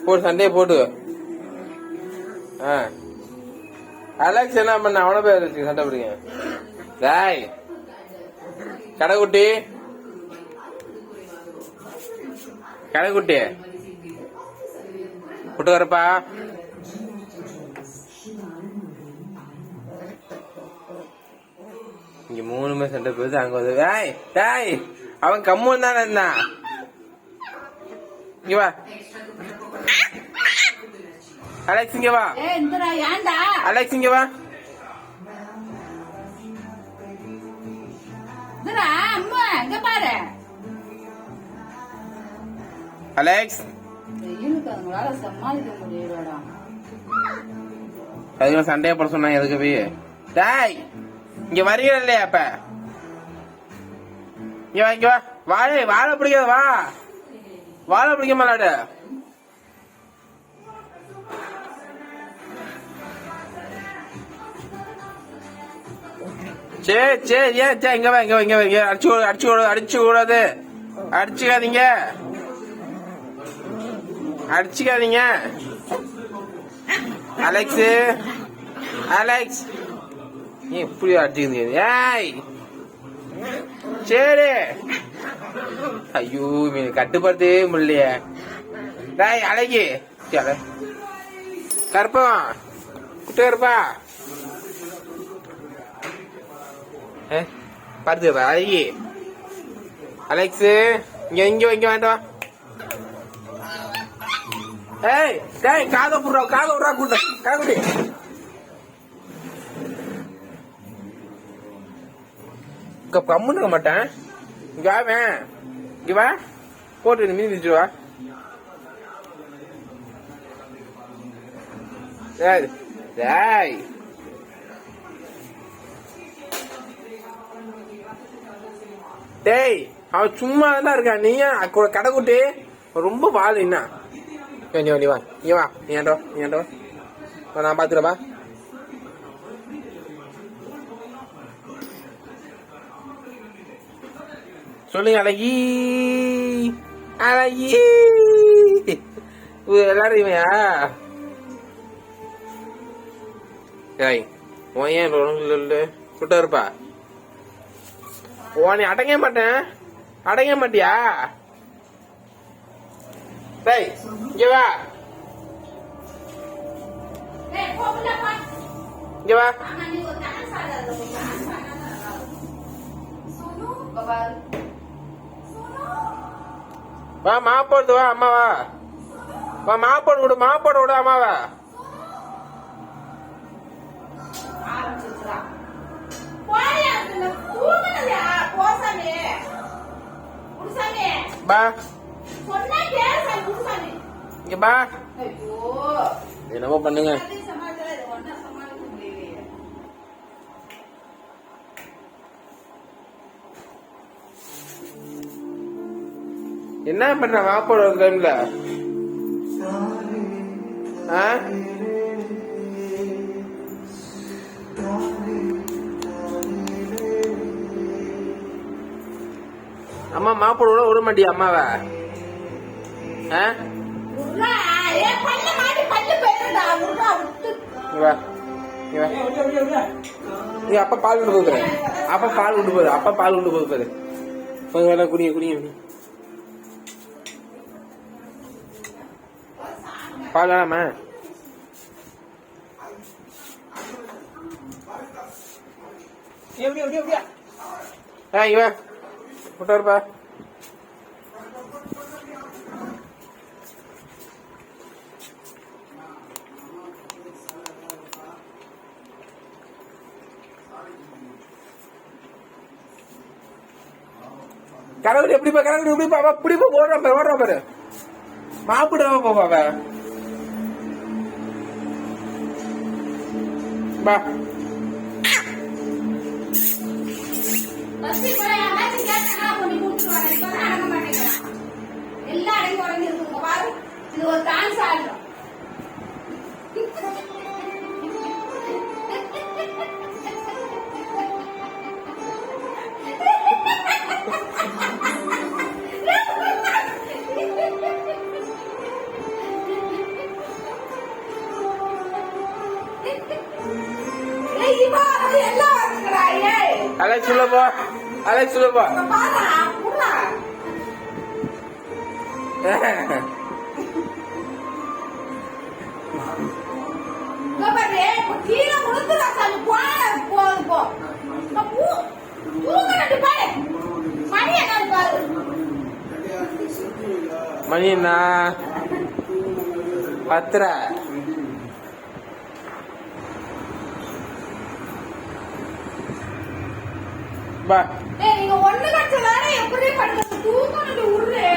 போட்டு சண்டையை போட்டு. அலெக்ஸ் என்ன பண்ண? அவனை பேர் வச்சு சண்டை பிடிங்க. டேய் கடைக்குட்டி, கடைக்குட்டி விட்டு வரப்பா. இங்க 3 சண்டை போகுது. அங்க வந்து டேய் டேய் அவன் கம்முன்னு தானே இருந்தான். இங்க வா அலெக்ஸ், இங்க வா அலெக்ஸ், இங்க வா. அலெக்ஸ் அதுக்கு சண்டையை போட சொன்னா எதுக்கு போய்? டேய் இங்க வரீங்க இல்லையா? அப்ப இங்க வா, இங்க வா. வாழை பிடிக்காத, வா. வாழை பிடிக்க மாட்டாடு. சரி சரி, ஏன் சே இங்க வா, இங்க வா, இங்க வா. அடிச்சு கூடாது. அடிச்சுக்காதீங்க, அடிச்சுக்காதீங்க. அலெக்ஸ், அலெக்ஸ் ஏன் இப்படி அடிச்சுக்கிறீங்க? ஏய் சரி. ஐயோ கட்டுப்படுத்தவே முடியலையே. டேய் அழகி கருப்பம் குட்டி கருப்பா பருத்து அழகி. அலெக்ஸ் இங்க இங்க இங்க வேண்டாம். ஏய் டேய் காதை விட்றா கூட்ட காக்குட்டி. கம்முன்னு இருக்க மாட்டேன். இங்க வாவேன், இங்க வா. போட்டு மீன் வச்சு வா. டேய் டேய் அவன் சும்மா தான் இருக்கான். நீ கடைக்குட்டி ரொம்ப பால். என்ன நீ வா, நீ வா, நீ ஏண்டோ நான் பாத்துக்கிறப்பா. சொல்லுங்க அழகி, அழகி எல்லாரும் இவையா? ஏய் உன் ஏன் சுட்ட இருப்பா? நீ அடங்க மாட்டியா? டேய் இங்க வா, இங்க வா. வா மாப்போடு வா, அம்மா வா. வா மாப்போடு விடு அம்மாவா. பா இங்க பா. என்னமோ பண்ணுங்க. என்ன பண்ற மாப்போட டைம்ல? அம்மா மாப்போட விட மாட்டியா அம்மாவை? அப்பா பால் விட்டு போகுது. அப்பா பால் விட்டு போகுது. குடிங்க பால் வேணாமா? இவன் விட்டாருப்பா. கடவுள் எப்படிப்பா பிடிப்பா ஓடுறா பாரு. மாப்பிடாம போப்பா. பா அலெக்ஸ் உள்ள போ, அலெக்ஸ் உள்ள போ. மணி என்ன 10:30. பா நீங்க ஒண்ணு கட்டலானே எப்படி பண்றது தூக்கணும் உருளே